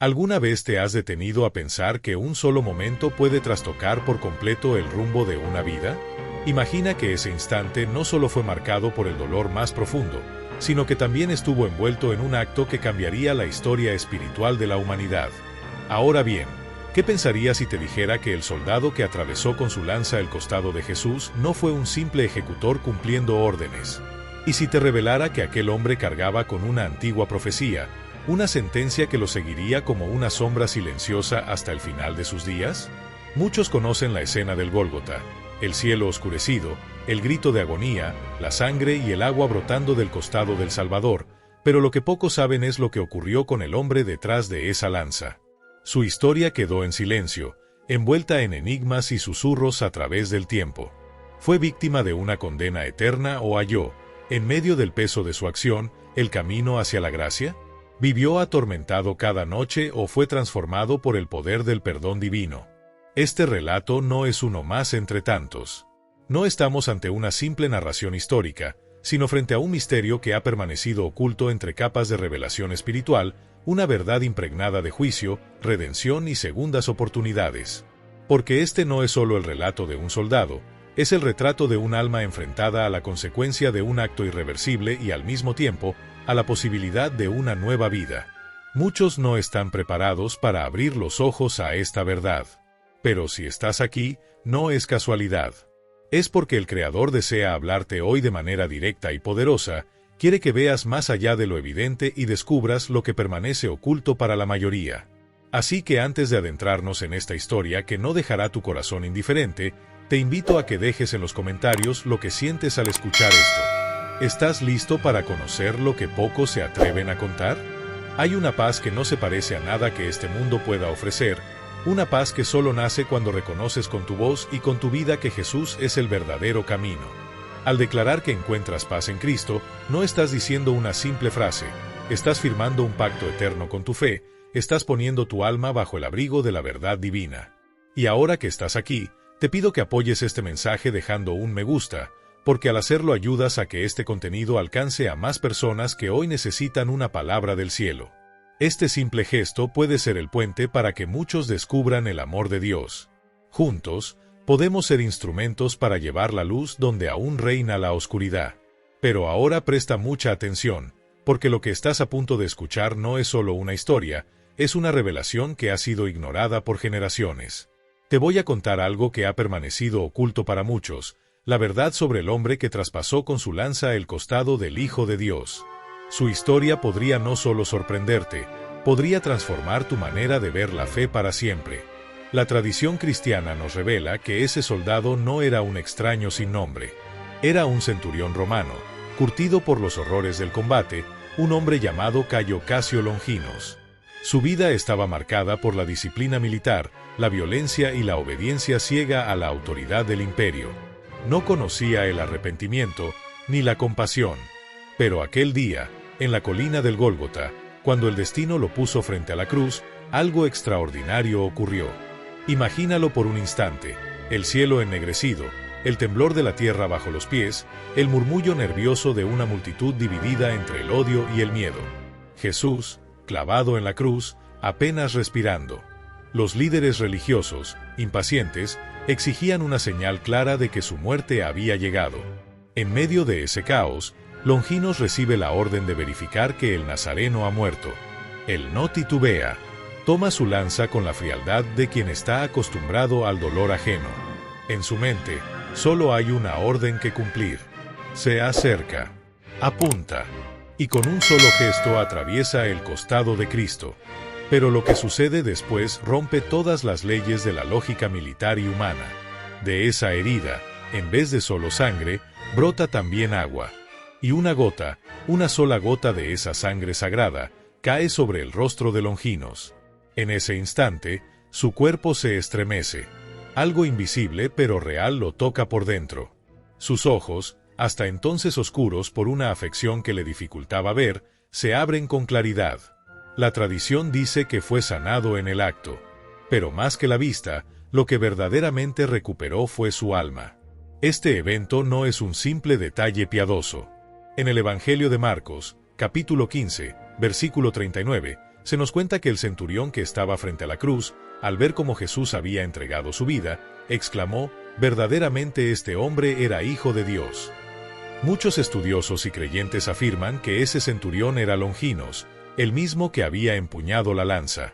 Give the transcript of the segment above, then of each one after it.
¿Alguna vez te has detenido a pensar que un solo momento puede trastocar por completo el rumbo de una vida? Imagina que ese instante no solo fue marcado por el dolor más profundo, sino que también estuvo envuelto en un acto que cambiaría la historia espiritual de la humanidad. Ahora bien, ¿qué pensarías si te dijera que el soldado que atravesó con su lanza el costado de Jesús no fue un simple ejecutor cumpliendo órdenes? ¿Y si te revelara que aquel hombre cargaba con una antigua profecía, una sentencia que lo seguiría como una sombra silenciosa hasta el final de sus días? Muchos conocen la escena del Gólgota, el cielo oscurecido, el grito de agonía, la sangre y el agua brotando del costado del Salvador, pero lo que pocos saben es lo que ocurrió con el hombre detrás de esa lanza. Su historia quedó en silencio, envuelta en enigmas y susurros a través del tiempo. ¿Fue víctima de una condena eterna o halló, en medio del peso de su acción, el camino hacia la gracia? ¿Vivió atormentado cada noche o fue transformado por el poder del perdón divino? Este relato no es uno más entre tantos. No estamos ante una simple narración histórica, sino frente a un misterio que ha permanecido oculto entre capas de revelación espiritual, una verdad impregnada de juicio, redención y segundas oportunidades. Porque este no es solo el relato de un soldado, es el retrato de un alma enfrentada a la consecuencia de un acto irreversible y al mismo tiempo, a la posibilidad de una nueva vida. Muchos no están preparados para abrir los ojos a esta verdad. Pero si estás aquí, no es casualidad. Es porque el Creador desea hablarte hoy de manera directa y poderosa, quiere que veas más allá de lo evidente y descubras lo que permanece oculto para la mayoría. Así que antes de adentrarnos en esta historia que no dejará tu corazón indiferente, te invito a que dejes en los comentarios lo que sientes al escuchar esto. ¿Estás listo para conocer lo que pocos se atreven a contar? Hay una paz que no se parece a nada que este mundo pueda ofrecer, una paz que solo nace cuando reconoces con tu voz y con tu vida que Jesús es el verdadero camino. Al declarar que encuentras paz en Cristo, no estás diciendo una simple frase, estás firmando un pacto eterno con tu fe, estás poniendo tu alma bajo el abrigo de la verdad divina. Y ahora que estás aquí, te pido que apoyes este mensaje dejando un me gusta, porque al hacerlo ayudas a que este contenido alcance a más personas que hoy necesitan una palabra del cielo. Este simple gesto puede ser el puente para que muchos descubran el amor de Dios. Juntos, podemos ser instrumentos para llevar la luz donde aún reina la oscuridad. Pero ahora presta mucha atención, porque lo que estás a punto de escuchar no es solo una historia, es una revelación que ha sido ignorada por generaciones. Te voy a contar algo que ha permanecido oculto para muchos, la verdad sobre el hombre que traspasó con su lanza el costado del Hijo de Dios. Su historia podría no solo sorprenderte, podría transformar tu manera de ver la fe para siempre. La tradición cristiana nos revela que ese soldado no era un extraño sin nombre. Era un centurión romano, curtido por los horrores del combate, un hombre llamado Cayo Casio Longinos. Su vida estaba marcada por la disciplina militar, la violencia y la obediencia ciega a la autoridad del imperio. No conocía el arrepentimiento ni la compasión. Pero aquel día, en la colina del Gólgota, cuando el destino lo puso frente a la cruz, algo extraordinario ocurrió. Imagínalo por un instante, el cielo ennegrecido, el temblor de la tierra bajo los pies, el murmullo nervioso de una multitud dividida entre el odio y el miedo. Jesús, clavado en la cruz, apenas respirando. Los líderes religiosos, impacientes, exigían una señal clara de que su muerte había llegado. En medio de ese caos, Longinos recibe la orden de verificar que el Nazareno ha muerto. Él no titubea. Toma su lanza con la frialdad de quien está acostumbrado al dolor ajeno. En su mente, solo hay una orden que cumplir. Se acerca. Apunta. Y con un solo gesto atraviesa el costado de Cristo. Pero lo que sucede después rompe todas las leyes de la lógica militar y humana. De esa herida, en vez de solo sangre, brota también agua. Y una gota, una sola gota de esa sangre sagrada, cae sobre el rostro de Longinos. En ese instante, su cuerpo se estremece. Algo invisible pero real lo toca por dentro. Sus ojos, hasta entonces oscuros por una afección que le dificultaba ver, se abren con claridad. La tradición dice que fue sanado en el acto. Pero más que la vista, lo que verdaderamente recuperó fue su alma. Este evento no es un simple detalle piadoso. En el Evangelio de Marcos, capítulo 15, versículo 39, Se nos cuenta que el centurión que estaba frente a la cruz, al ver cómo Jesús había entregado su vida, exclamó: «Verdaderamente este hombre era hijo de Dios». Muchos estudiosos y creyentes afirman que ese centurión era Longinos, el mismo que había empuñado la lanza.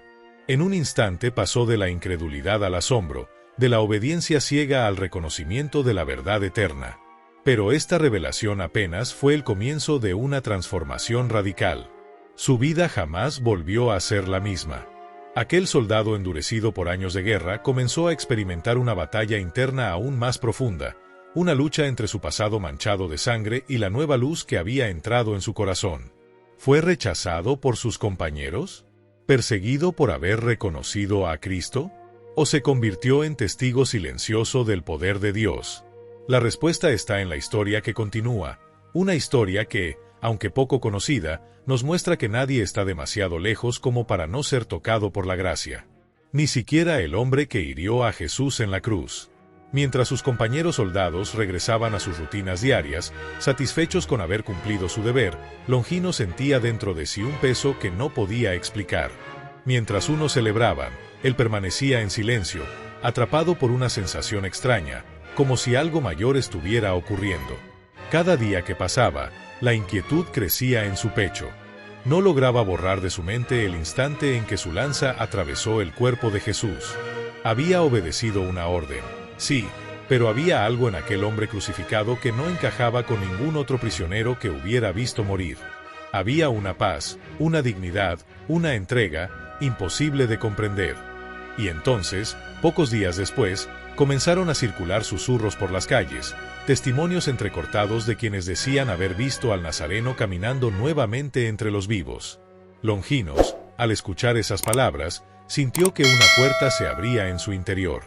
En un instante pasó de la incredulidad al asombro, de la obediencia ciega al reconocimiento de la verdad eterna. Pero esta revelación apenas fue el comienzo de una transformación radical. Su vida jamás volvió a ser la misma. Aquel soldado endurecido por años de guerra comenzó a experimentar una batalla interna aún más profunda, una lucha entre su pasado manchado de sangre y la nueva luz que había entrado en su corazón. ¿Fue rechazado por sus compañeros? ¿Perseguido por haber reconocido a Cristo? ¿O se convirtió en testigo silencioso del poder de Dios? La respuesta está en la historia que continúa, una historia que, aunque poco conocida, nos muestra que nadie está demasiado lejos como para no ser tocado por la gracia. Ni siquiera el hombre que hirió a Jesús en la cruz. Mientras sus compañeros soldados regresaban a sus rutinas diarias, satisfechos con haber cumplido su deber, Longino sentía dentro de sí un peso que no podía explicar. Mientras unos celebraban, él permanecía en silencio, atrapado por una sensación extraña, como si algo mayor estuviera ocurriendo. Cada día que pasaba, la inquietud crecía en su pecho. No lograba borrar de su mente el instante en que su lanza atravesó el cuerpo de Jesús. Había obedecido una orden. Sí, pero había algo en aquel hombre crucificado que no encajaba con ningún otro prisionero que hubiera visto morir. Había una paz, una dignidad, una entrega, imposible de comprender. Y entonces, pocos días después, comenzaron a circular susurros por las calles, testimonios entrecortados de quienes decían haber visto al Nazareno caminando nuevamente entre los vivos. Longinos, al escuchar esas palabras, sintió que una puerta se abría en su interior.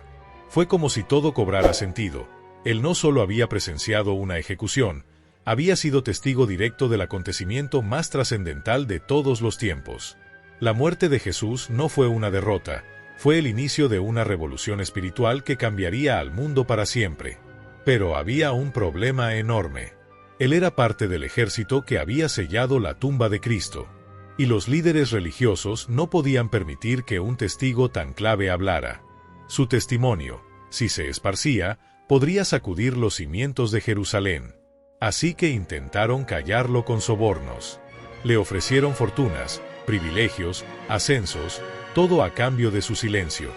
Fue como si todo cobrara sentido. Él no solo había presenciado una ejecución, había sido testigo directo del acontecimiento más trascendental de todos los tiempos. La muerte de Jesús no fue una derrota, fue el inicio de una revolución espiritual que cambiaría al mundo para siempre. Pero había un problema enorme. Él era parte del ejército que había sellado la tumba de Cristo. Y los líderes religiosos no podían permitir que un testigo tan clave hablara. Su testimonio, si se esparcía, podría sacudir los cimientos de Jerusalén. Así que intentaron callarlo con sobornos. Le ofrecieron fortunas, privilegios, ascensos, todo a cambio de su silencio.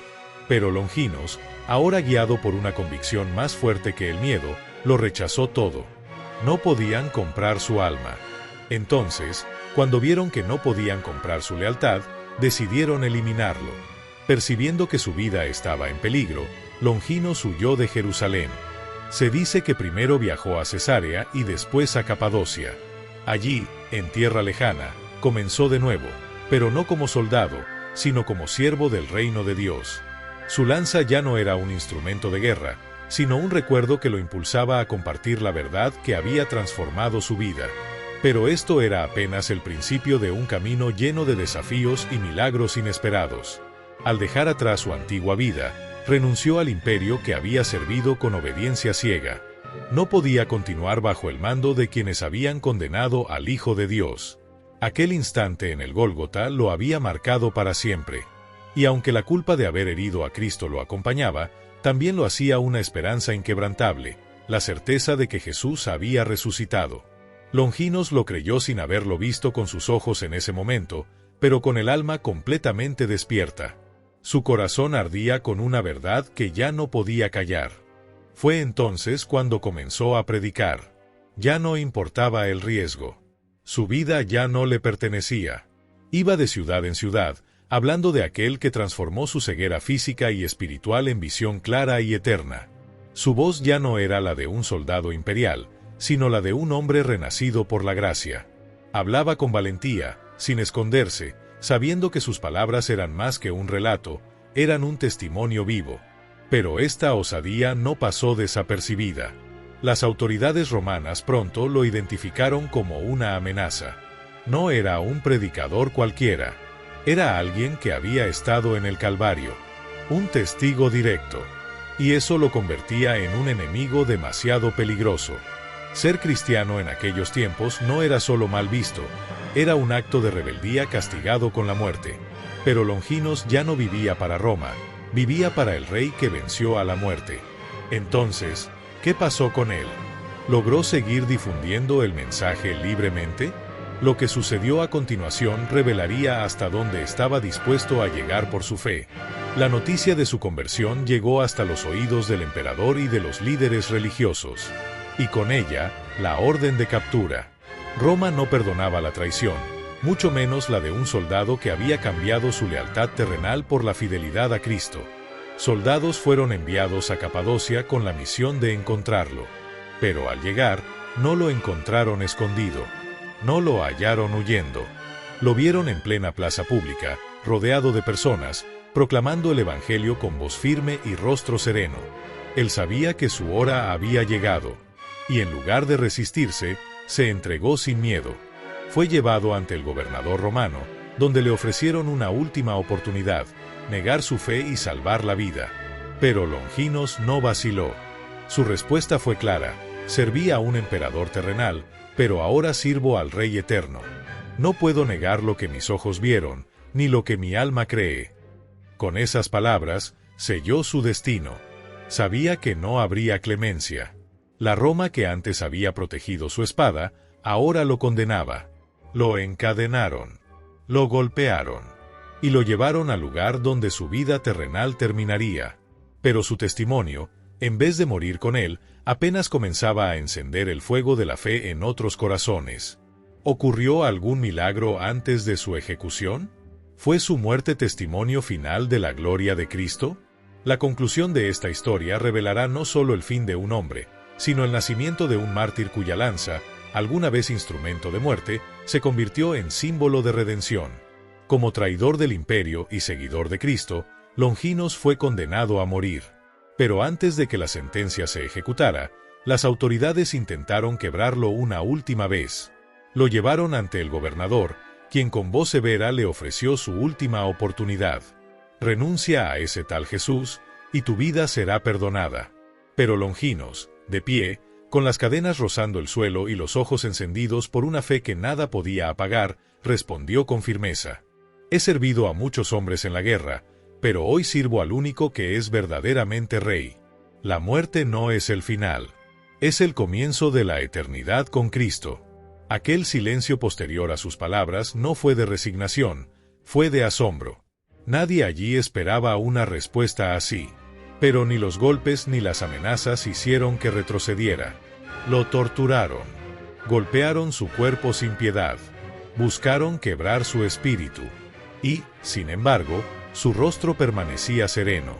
Pero Longinos, ahora guiado por una convicción más fuerte que el miedo, lo rechazó todo. No podían comprar su alma. Entonces, cuando vieron que no podían comprar su lealtad, decidieron eliminarlo. Percibiendo que su vida estaba en peligro, Longinos huyó de Jerusalén. Se dice que primero viajó a Cesarea y después a Capadocia. Allí, en tierra lejana, comenzó de nuevo, pero no como soldado, sino como siervo del reino de Dios. Su lanza ya no era un instrumento de guerra, sino un recuerdo que lo impulsaba a compartir la verdad que había transformado su vida. Pero esto era apenas el principio de un camino lleno de desafíos y milagros inesperados. Al dejar atrás su antigua vida, renunció al imperio que había servido con obediencia ciega. No podía continuar bajo el mando de quienes habían condenado al Hijo de Dios. Aquel instante en el Gólgota lo había marcado para siempre. Y aunque la culpa de haber herido a Cristo lo acompañaba, también lo hacía una esperanza inquebrantable, la certeza de que Jesús había resucitado. Longinos lo creyó sin haberlo visto con sus ojos en ese momento, pero con el alma completamente despierta. Su corazón ardía con una verdad que ya no podía callar. Fue entonces cuando comenzó a predicar. Ya no importaba el riesgo. Su vida ya no le pertenecía. Iba de ciudad en ciudad, hablando de aquel que transformó su ceguera física y espiritual en visión clara y eterna. Su voz ya no era la de un soldado imperial, sino la de un hombre renacido por la gracia. Hablaba con valentía, sin esconderse, sabiendo que sus palabras eran más que un relato, eran un testimonio vivo. Pero esta osadía no pasó desapercibida. Las autoridades romanas pronto lo identificaron como una amenaza. No era un predicador cualquiera. Era alguien que había estado en el Calvario. Un testigo directo. Y eso lo convertía en un enemigo demasiado peligroso. Ser cristiano en aquellos tiempos no era solo mal visto, Era un acto de rebeldía castigado con la muerte. Pero Longinos ya no vivía para Roma, vivía para el rey que venció a la muerte. Entonces, ¿qué pasó con él? ¿Logró seguir difundiendo el mensaje libremente? Lo que sucedió a continuación revelaría hasta dónde estaba dispuesto a llegar por su fe. La noticia de su conversión llegó hasta los oídos del emperador y de los líderes religiosos. Y con ella, la orden de captura. Roma no perdonaba la traición, mucho menos la de un soldado que había cambiado su lealtad terrenal por la fidelidad a Cristo. Soldados fueron enviados a Capadocia con la misión de encontrarlo. Pero al llegar, no lo encontraron escondido. No lo hallaron huyendo. Lo vieron en plena plaza pública, rodeado de personas, proclamando el Evangelio con voz firme y rostro sereno. Él sabía que su hora había llegado, y en lugar de resistirse, se entregó sin miedo. Fue llevado ante el gobernador romano, donde le ofrecieron una última oportunidad, negar su fe y salvar la vida. Pero Longinos no vaciló. Su respuesta fue clara: serví a un emperador terrenal, pero ahora sirvo al Rey eterno. No puedo negar lo que mis ojos vieron, ni lo que mi alma cree. Con esas palabras, selló su destino. Sabía que no habría clemencia. La Roma que antes había protegido su espada, ahora lo condenaba. Lo encadenaron, lo golpearon, y lo llevaron al lugar donde su vida terrenal terminaría. Pero su testimonio, en vez de morir con él, apenas comenzaba a encender el fuego de la fe en otros corazones. ¿Ocurrió algún milagro antes de su ejecución? ¿Fue su muerte testimonio final de la gloria de Cristo? La conclusión de esta historia revelará no solo el fin de un hombre, sino el nacimiento de un mártir cuya lanza, alguna vez instrumento de muerte, se convirtió en símbolo de redención. Como traidor del imperio y seguidor de Cristo, Longinos fue condenado a morir. Pero antes de que la sentencia se ejecutara, las autoridades intentaron quebrarlo una última vez. Lo llevaron ante el gobernador, quien con voz severa le ofreció su última oportunidad. Renuncia a ese tal Jesús, y tu vida será perdonada. Pero Longinos, de pie, con las cadenas rozando el suelo y los ojos encendidos por una fe que nada podía apagar, respondió con firmeza: he servido a muchos hombres en la guerra, pero hoy sirvo al único que es verdaderamente rey. La muerte no es el final. Es el comienzo de la eternidad con Cristo. Aquel silencio posterior a sus palabras no fue de resignación, fue de asombro. Nadie allí esperaba una respuesta así. Pero ni los golpes ni las amenazas hicieron que retrocediera. Lo torturaron. Golpearon su cuerpo sin piedad. Buscaron quebrar su espíritu. Y, sin embargo, su rostro permanecía sereno.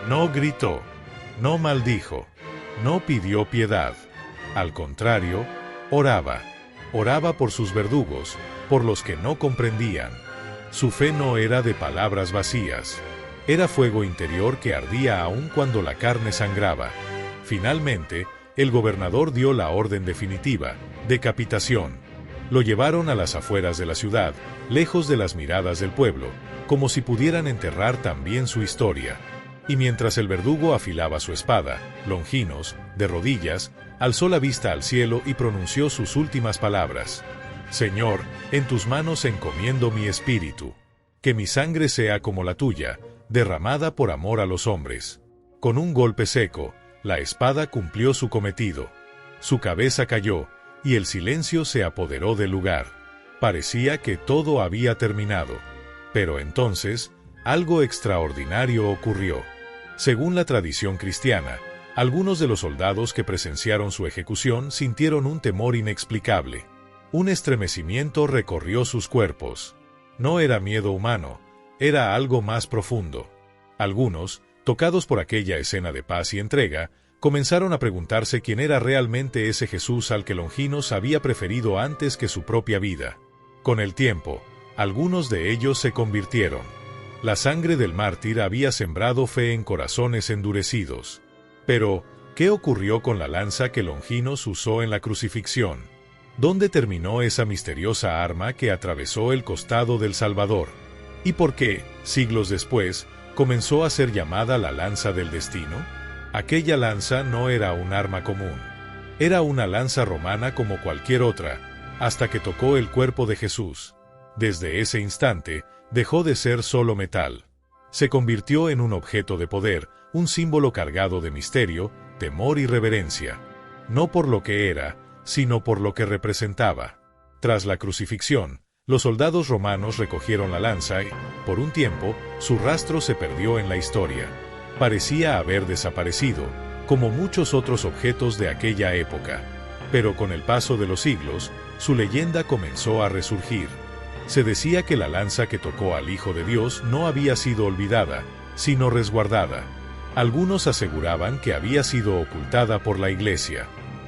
No gritó. No maldijo. No pidió piedad. Al contrario, oraba. Oraba por sus verdugos, por los que no comprendían. Su fe no era de palabras vacías. Era fuego interior que ardía aún cuando la carne sangraba. Finalmente, el gobernador dio la orden definitiva: decapitación. Lo llevaron a las afueras de la ciudad, lejos de las miradas del pueblo, como si pudieran enterrar también su historia. Y mientras el verdugo afilaba su espada, Longinos, de rodillas, alzó la vista al cielo y pronunció sus últimas palabras: Señor, en tus manos encomiendo mi espíritu. Que mi sangre sea como la tuya, derramada por amor a los hombres. Con un golpe seco, la espada cumplió su cometido. Su cabeza cayó, y el silencio se apoderó del lugar. Parecía que todo había terminado. Pero entonces, algo extraordinario ocurrió. Según la tradición cristiana, algunos de los soldados que presenciaron su ejecución sintieron un temor inexplicable. Un estremecimiento recorrió sus cuerpos. No era miedo humano, era algo más profundo. Algunos, tocados por aquella escena de paz y entrega, comenzaron a preguntarse quién era realmente ese Jesús al que Longinos había preferido antes que su propia vida. Con el tiempo, algunos de ellos se convirtieron. La sangre del mártir había sembrado fe en corazones endurecidos. Pero, ¿qué ocurrió con la lanza que Longinos usó en la crucifixión? ¿Dónde terminó esa misteriosa arma que atravesó el costado del Salvador? ¿Y por qué, siglos después, comenzó a ser llamada la lanza del destino? Aquella lanza no era un arma común. Era una lanza romana como cualquier otra, hasta que tocó el cuerpo de Jesús. Desde ese instante, dejó de ser solo metal. Se convirtió en un objeto de poder, un símbolo cargado de misterio, temor y reverencia. No por lo que era, sino por lo que representaba. Tras la crucifixión, los soldados romanos recogieron la lanza y, por un tiempo, su rastro se perdió en la historia. Parecía haber desaparecido, como muchos otros objetos de aquella época. Pero con el paso de los siglos, su leyenda comenzó a resurgir. Se decía que la lanza que tocó al Hijo de Dios no había sido olvidada, sino resguardada. Algunos aseguraban que había sido ocultada por la Iglesia.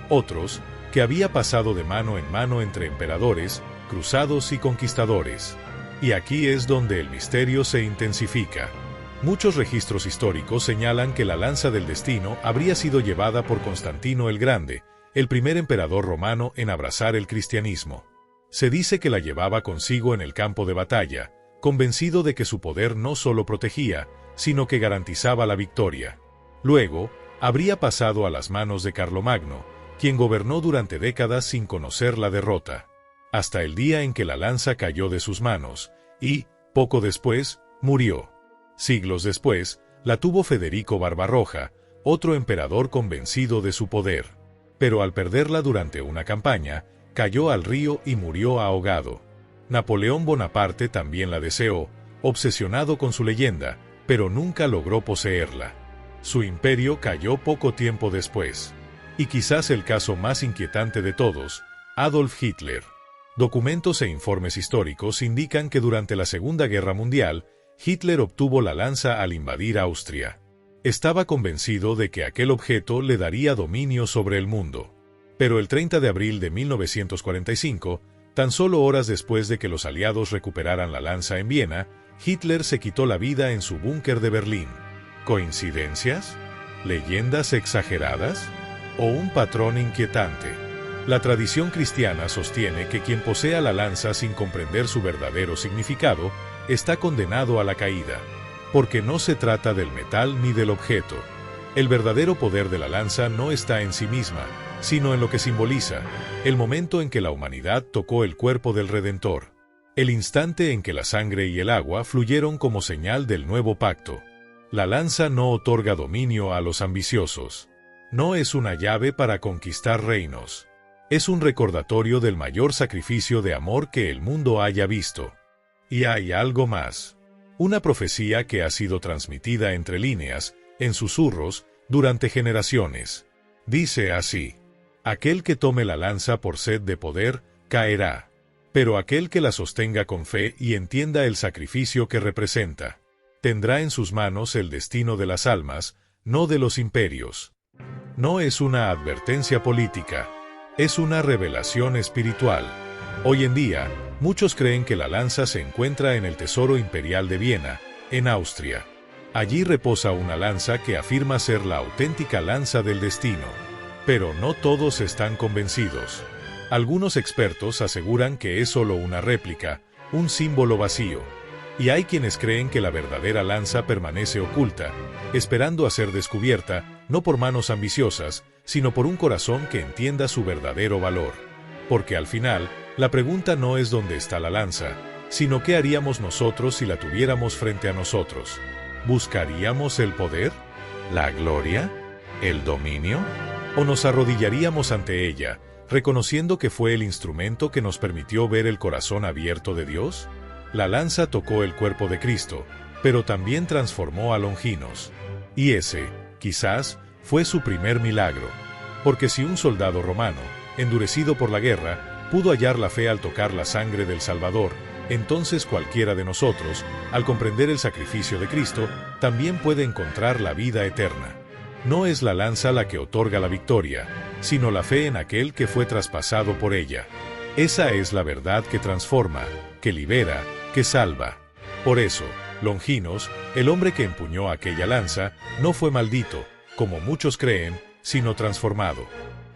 Otros, que había pasado de mano en mano entre emperadores, cruzados y conquistadores. Y aquí es donde el misterio se intensifica. Muchos registros históricos señalan que la lanza del destino habría sido llevada por Constantino el Grande, el primer emperador romano en abrazar el cristianismo. Se dice que la llevaba consigo en el campo de batalla, convencido de que su poder no solo protegía, sino que garantizaba la victoria. Luego, habría pasado a las manos de Carlomagno, quien gobernó durante décadas sin conocer la derrota, hasta el día en que la lanza cayó de sus manos, y, poco después, murió. Siglos después, la tuvo Federico Barbarroja, otro emperador convencido de su poder. Pero al perderla durante una campaña, cayó al río y murió ahogado. Napoleón Bonaparte también la deseó, obsesionado con su leyenda, pero nunca logró poseerla. Su imperio cayó poco tiempo después. Y quizás el caso más inquietante de todos, Adolf Hitler. Documentos e informes históricos indican que durante la Segunda Guerra Mundial, Hitler obtuvo la lanza al invadir Austria. Estaba convencido de que aquel objeto le daría dominio sobre el mundo. Pero el 30 de abril de 1945, tan solo horas después de que los aliados recuperaran la lanza en Viena, Hitler se quitó la vida en su búnker de Berlín. ¿Coincidencias? ¿Leyendas exageradas? ¿O un patrón inquietante? La tradición cristiana sostiene que quien posea la lanza sin comprender su verdadero significado, está condenado a la caída, porque no se trata del metal ni del objeto. El verdadero poder de la lanza no está en sí misma, sino en lo que simboliza, el momento en que la humanidad tocó el cuerpo del Redentor, el instante en que la sangre y el agua fluyeron como señal del nuevo pacto. La lanza no otorga dominio a los ambiciosos. No es una llave para conquistar reinos. Es un recordatorio del mayor sacrificio de amor que el mundo haya visto. Y hay algo más. Una profecía que ha sido transmitida entre líneas, en susurros, durante generaciones. Dice así: aquel que tome la lanza por sed de poder, caerá. Pero aquel que la sostenga con fe y entienda el sacrificio que representa, tendrá en sus manos el destino de las almas, no de los imperios. No es una advertencia política, es una revelación espiritual. Hoy en día, muchos creen que la lanza se encuentra en el Tesoro Imperial de Viena, en Austria. Allí reposa una lanza que afirma ser la auténtica lanza del destino. Pero no todos están convencidos. Algunos expertos aseguran que es solo una réplica, un símbolo vacío. Y hay quienes creen que la verdadera lanza permanece oculta, esperando a ser descubierta, no por manos ambiciosas, sino por un corazón que entienda su verdadero valor. Porque al final, la pregunta no es dónde está la lanza, sino qué haríamos nosotros si la tuviéramos frente a nosotros. ¿Buscaríamos el poder? ¿La gloria? ¿El dominio? ¿O nos arrodillaríamos ante ella, reconociendo que fue el instrumento que nos permitió ver el corazón abierto de Dios? La lanza tocó el cuerpo de Cristo, pero también transformó a Longinos. Y ese, quizás, fue su primer milagro. Porque si un soldado romano, endurecido por la guerra, pudo hallar la fe al tocar la sangre del Salvador, entonces cualquiera de nosotros, al comprender el sacrificio de Cristo, también puede encontrar la vida eterna. No es la lanza la que otorga la victoria, sino la fe en aquel que fue traspasado por ella. Esa es la verdad que transforma, que libera, que salva. Por eso, Longinos, el hombre que empuñó aquella lanza, no fue maldito, como muchos creen, sino transformado.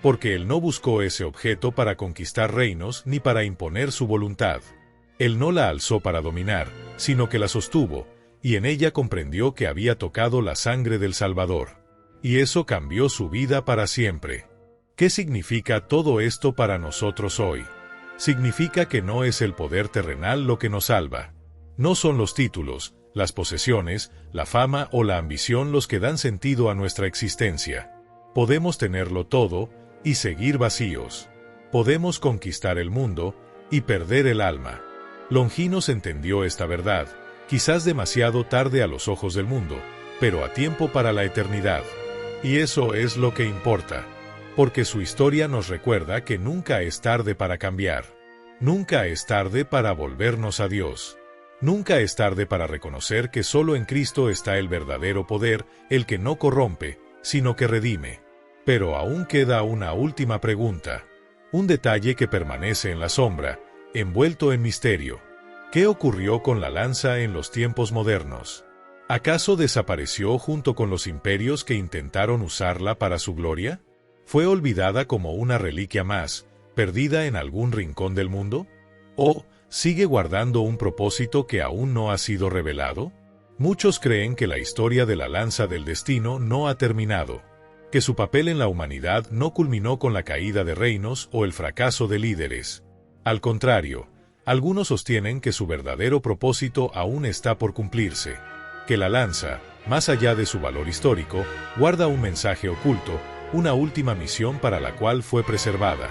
Porque él no buscó ese objeto para conquistar reinos ni para imponer su voluntad. Él no la alzó para dominar, sino que la sostuvo, y en ella comprendió que había tocado la sangre del Salvador. Y eso cambió su vida para siempre. ¿Qué significa todo esto para nosotros hoy? significa que no es el poder terrenal lo que nos salva. No son los títulos, las posesiones, la fama o la ambición los que dan sentido a nuestra existencia. Podemos tenerlo todo y seguir vacíos. Podemos conquistar el mundo y perder el alma. Longinos entendió esta verdad, quizás demasiado tarde a los ojos del mundo, pero a tiempo para la eternidad. Y eso es lo que importa, porque su historia nos recuerda que nunca es tarde para cambiar. Nunca es tarde para volvernos a Dios. Nunca es tarde para reconocer que solo en Cristo está el verdadero poder, el que no corrompe, sino que redime. Pero aún queda una última pregunta. Un detalle que permanece en la sombra, envuelto en misterio. ¿Qué ocurrió con la lanza en los tiempos modernos? ¿Acaso desapareció junto con los imperios que intentaron usarla para su gloria? ¿Fue olvidada como una reliquia más, perdida en algún rincón del mundo? ¿O sigue guardando un propósito que aún no ha sido revelado? Muchos creen que la historia de la lanza del destino no ha terminado, que su papel en la humanidad no culminó con la caída de reinos o el fracaso de líderes. Al contrario, algunos sostienen que su verdadero propósito aún está por cumplirse, que la lanza, más allá de su valor histórico, guarda un mensaje oculto, una última misión para la cual fue preservada.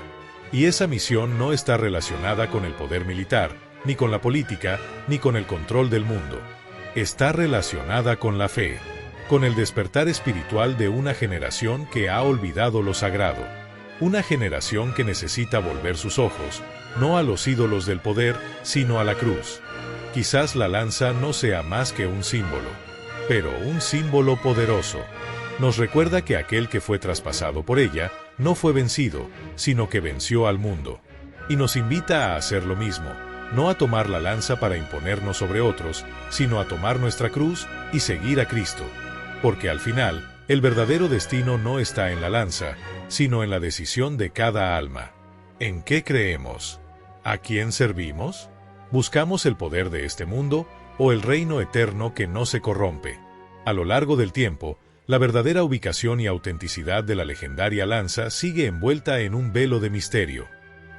Y esa misión no está relacionada con el poder militar, ni con la política, ni con el control del mundo. Está relacionada con la fe, con el despertar espiritual de una generación que ha olvidado lo sagrado. Una generación que necesita volver sus ojos, no a los ídolos del poder, sino a la cruz. Quizás la lanza no sea más que un símbolo, pero un símbolo poderoso. Nos recuerda que aquel que fue traspasado por ella no fue vencido, sino que venció al mundo. Y nos invita a hacer lo mismo, no a tomar la lanza para imponernos sobre otros, sino a tomar nuestra cruz y seguir a Cristo. Porque al final, el verdadero destino no está en la lanza, sino en la decisión de cada alma. ¿En qué creemos? ¿A quién servimos? ¿Buscamos el poder de este mundo o el reino eterno que no se corrompe? A lo largo del tiempo, la verdadera ubicación y autenticidad de la legendaria lanza sigue envuelta en un velo de misterio.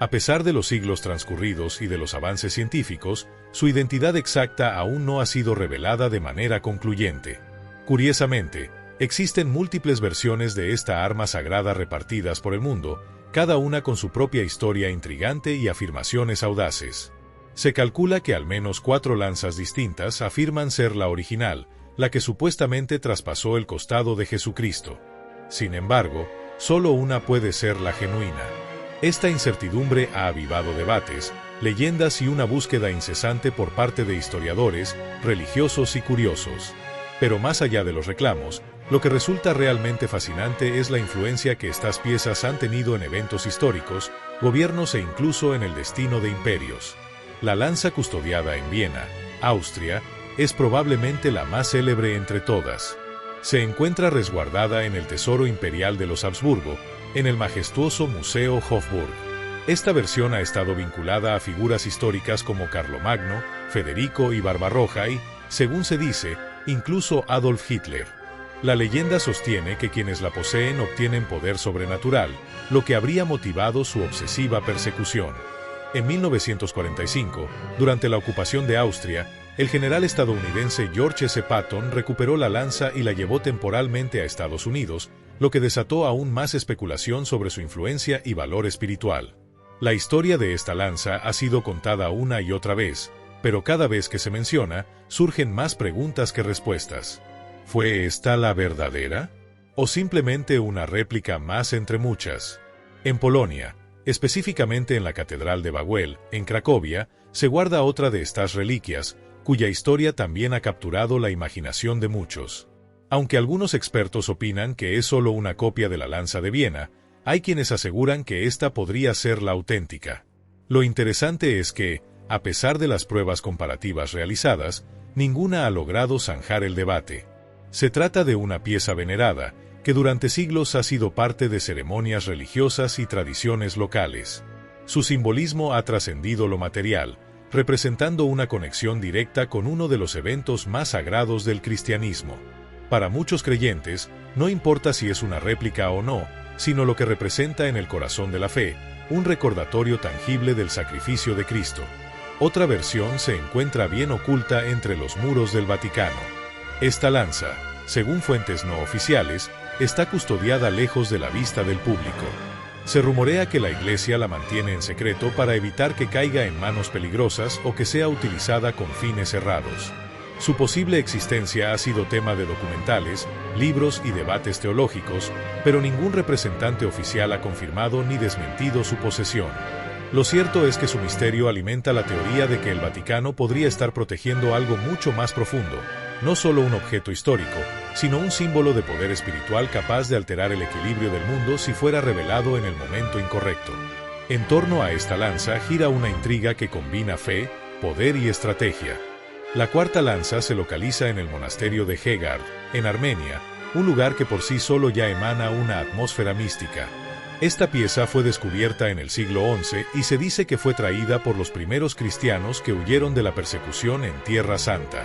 A pesar de los siglos transcurridos y de los avances científicos, su identidad exacta aún no ha sido revelada de manera concluyente. Curiosamente, existen múltiples versiones de esta arma sagrada repartidas por el mundo, cada una con su propia historia intrigante y afirmaciones audaces. Se calcula que al menos 4 lanzas distintas afirman ser la original, la que supuestamente traspasó el costado de Jesucristo. Sin embargo, solo una puede ser la genuina. Esta incertidumbre ha avivado debates, leyendas y una búsqueda incesante por parte de historiadores, religiosos y curiosos. Pero más allá de los reclamos, lo que resulta realmente fascinante es la influencia que estas piezas han tenido en eventos históricos, gobiernos e incluso en el destino de imperios. La lanza custodiada en Viena, Austria, es probablemente la más célebre entre todas. Se encuentra resguardada en el Tesoro Imperial de los Habsburgo, en el majestuoso Museo Hofburg. Esta versión ha estado vinculada a figuras históricas como Carlomagno, Federico y Barbarroja y, según se dice, incluso Adolf Hitler. La leyenda sostiene que quienes la poseen obtienen poder sobrenatural, lo que habría motivado su obsesiva persecución. En 1945, durante la ocupación de Austria, el general estadounidense George S. Patton recuperó la lanza y la llevó temporalmente a Estados Unidos, lo que desató aún más especulación sobre su influencia y valor espiritual. La historia de esta lanza ha sido contada una y otra vez, pero cada vez que se menciona, surgen más preguntas que respuestas. ¿Fue esta la verdadera? ¿O simplemente una réplica más entre muchas? En Polonia, específicamente en la Catedral de Wawel, en Cracovia, se guarda otra de estas reliquias, cuya historia también ha capturado la imaginación de muchos. Aunque algunos expertos opinan que es solo una copia de la lanza de Viena, hay quienes aseguran que esta podría ser la auténtica. Lo interesante es que, a pesar de las pruebas comparativas realizadas, ninguna ha logrado zanjar el debate. Se trata de una pieza venerada, que durante siglos ha sido parte de ceremonias religiosas y tradiciones locales. Su simbolismo ha trascendido lo material, representando una conexión directa con uno de los eventos más sagrados del cristianismo. Para muchos creyentes, no importa si es una réplica o no, sino lo que representa en el corazón de la fe, un recordatorio tangible del sacrificio de Cristo. Otra versión se encuentra bien oculta entre los muros del Vaticano. Esta lanza, según fuentes no oficiales, está custodiada lejos de la vista del público. Se rumorea que la Iglesia la mantiene en secreto para evitar que caiga en manos peligrosas o que sea utilizada con fines errados. Su posible existencia ha sido tema de documentales, libros y debates teológicos, pero ningún representante oficial ha confirmado ni desmentido su posesión. Lo cierto es que su misterio alimenta la teoría de que el Vaticano podría estar protegiendo algo mucho más profundo, no solo un objeto histórico, sino un símbolo de poder espiritual capaz de alterar el equilibrio del mundo si fuera revelado en el momento incorrecto. En torno a esta lanza gira una intriga que combina fe, poder y estrategia. La cuarta lanza se localiza en el monasterio de Hegard, en Armenia, un lugar que por sí solo ya emana una atmósfera mística. Esta pieza fue descubierta en el siglo XI y se dice que fue traída por los primeros cristianos que huyeron de la persecución en Tierra Santa.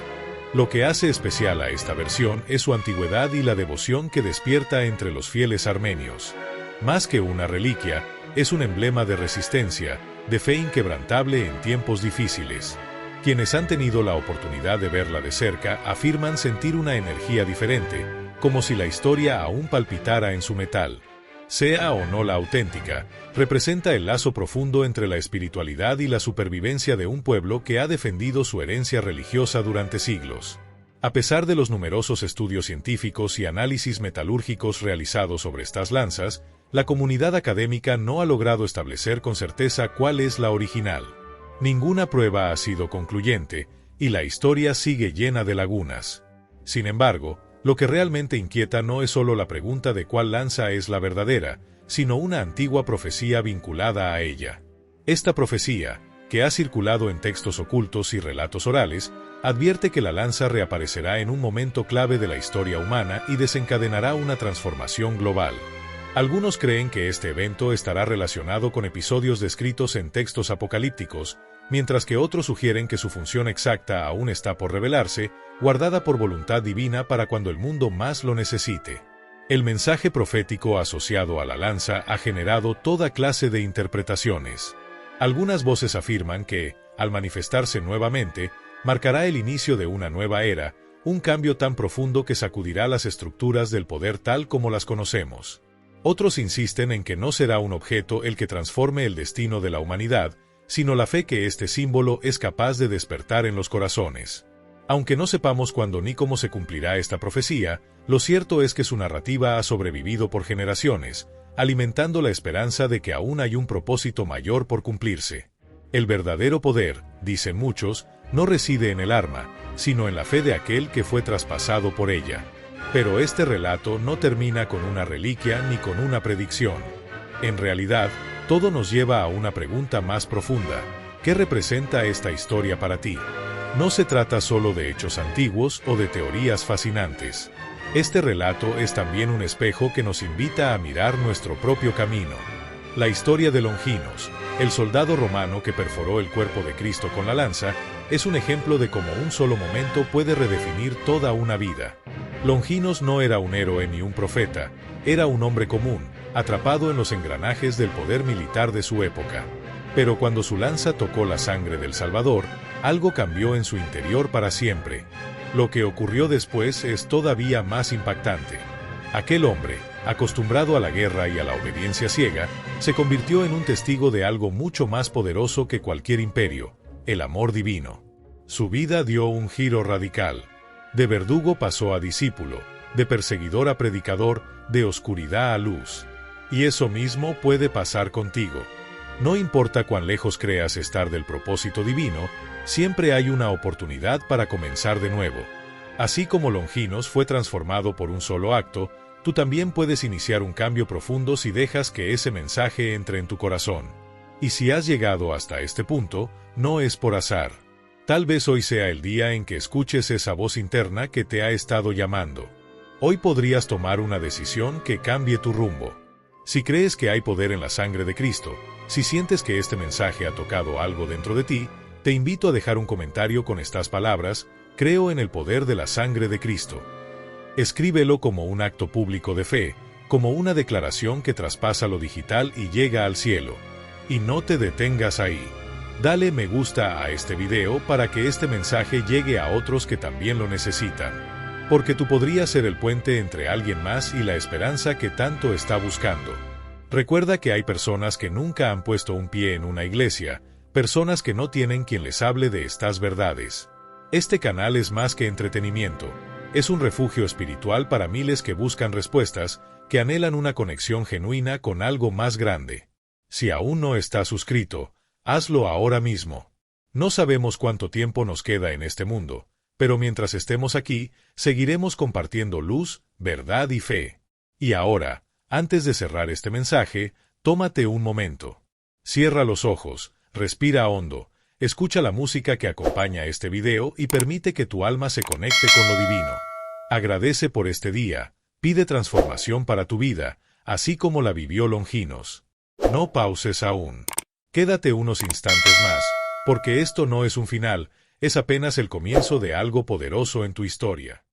Lo que hace especial a esta versión es su antigüedad y la devoción que despierta entre los fieles armenios. Más que una reliquia, es un emblema de resistencia, de fe inquebrantable en tiempos difíciles. Quienes han tenido la oportunidad de verla de cerca afirman sentir una energía diferente, como si la historia aún palpitara en su metal. Sea o no la auténtica, representa el lazo profundo entre la espiritualidad y la supervivencia de un pueblo que ha defendido su herencia religiosa durante siglos. A pesar de los numerosos estudios científicos y análisis metalúrgicos realizados sobre estas lanzas, la comunidad académica no ha logrado establecer con certeza cuál es la original. Ninguna prueba ha sido concluyente, y la historia sigue llena de lagunas. Sin embargo, lo que realmente inquieta no es solo la pregunta de cuál lanza es la verdadera, sino una antigua profecía vinculada a ella. Esta profecía, que ha circulado en textos ocultos y relatos orales, advierte que la lanza reaparecerá en un momento clave de la historia humana y desencadenará una transformación global. Algunos creen que este evento estará relacionado con episodios descritos en textos apocalípticos, mientras que otros sugieren que su función exacta aún está por revelarse, guardada por voluntad divina para cuando el mundo más lo necesite. El mensaje profético asociado a la lanza ha generado toda clase de interpretaciones. Algunas voces afirman que, al manifestarse nuevamente, marcará el inicio de una nueva era, un cambio tan profundo que sacudirá las estructuras del poder tal como las conocemos. Otros insisten en que no será un objeto el que transforme el destino de la humanidad, sino la fe que este símbolo es capaz de despertar en los corazones. Aunque no sepamos cuándo ni cómo se cumplirá esta profecía, lo cierto es que su narrativa ha sobrevivido por generaciones, alimentando la esperanza de que aún hay un propósito mayor por cumplirse. El verdadero poder, dicen muchos, no reside en el arma, sino en la fe de aquel que fue traspasado por ella. Pero este relato no termina con una reliquia ni con una predicción. En realidad, todo nos lleva a una pregunta más profunda. ¿Qué representa esta historia para ti? No se trata solo de hechos antiguos o de teorías fascinantes. Este relato es también un espejo que nos invita a mirar nuestro propio camino. La historia de Longinos, el soldado romano que perforó el cuerpo de Cristo con la lanza, es un ejemplo de cómo un solo momento puede redefinir toda una vida. Longinos no era un héroe ni un profeta, era un hombre común, atrapado en los engranajes del poder militar de su época. Pero cuando su lanza tocó la sangre del Salvador, algo cambió en su interior para siempre. Lo que ocurrió después es todavía más impactante. Aquel hombre, acostumbrado a la guerra y a la obediencia ciega, se convirtió en un testigo de algo mucho más poderoso que cualquier imperio, el amor divino. Su vida dio un giro radical. De verdugo pasó a discípulo, de perseguidor a predicador, de oscuridad a luz. Y eso mismo puede pasar contigo. No importa cuán lejos creas estar del propósito divino, siempre hay una oportunidad para comenzar de nuevo. Así como Longinos fue transformado por un solo acto, tú también puedes iniciar un cambio profundo si dejas que ese mensaje entre en tu corazón. Y si has llegado hasta este punto, no es por azar. Tal vez hoy sea el día en que escuches esa voz interna que te ha estado llamando. Hoy podrías tomar una decisión que cambie tu rumbo. Si crees que hay poder en la sangre de Cristo, si sientes que este mensaje ha tocado algo dentro de ti, te invito a dejar un comentario con estas palabras: creo en el poder de la sangre de Cristo. Escríbelo como un acto público de fe, como una declaración que traspasa lo digital y llega al cielo. Y no te detengas ahí. Dale me gusta a este video para que este mensaje llegue a otros que también lo necesitan. Porque tú podrías ser el puente entre alguien más y la esperanza que tanto está buscando. Recuerda que hay personas que nunca han puesto un pie en una iglesia, personas que no tienen quien les hable de estas verdades. Este canal es más que entretenimiento. Es un refugio espiritual para miles que buscan respuestas, que anhelan una conexión genuina con algo más grande. Si aún no estás suscrito, hazlo ahora mismo. No sabemos cuánto tiempo nos queda en este mundo, pero mientras estemos aquí, seguiremos compartiendo luz, verdad y fe. Y ahora, antes de cerrar este mensaje, tómate un momento. Cierra los ojos, respira hondo, escucha la música que acompaña este video y permite que tu alma se conecte con lo divino. Agradece por este día, pide transformación para tu vida, así como la vivió Longinos. No pauses aún. Quédate unos instantes más, porque esto no es un final, es apenas el comienzo de algo poderoso en tu historia.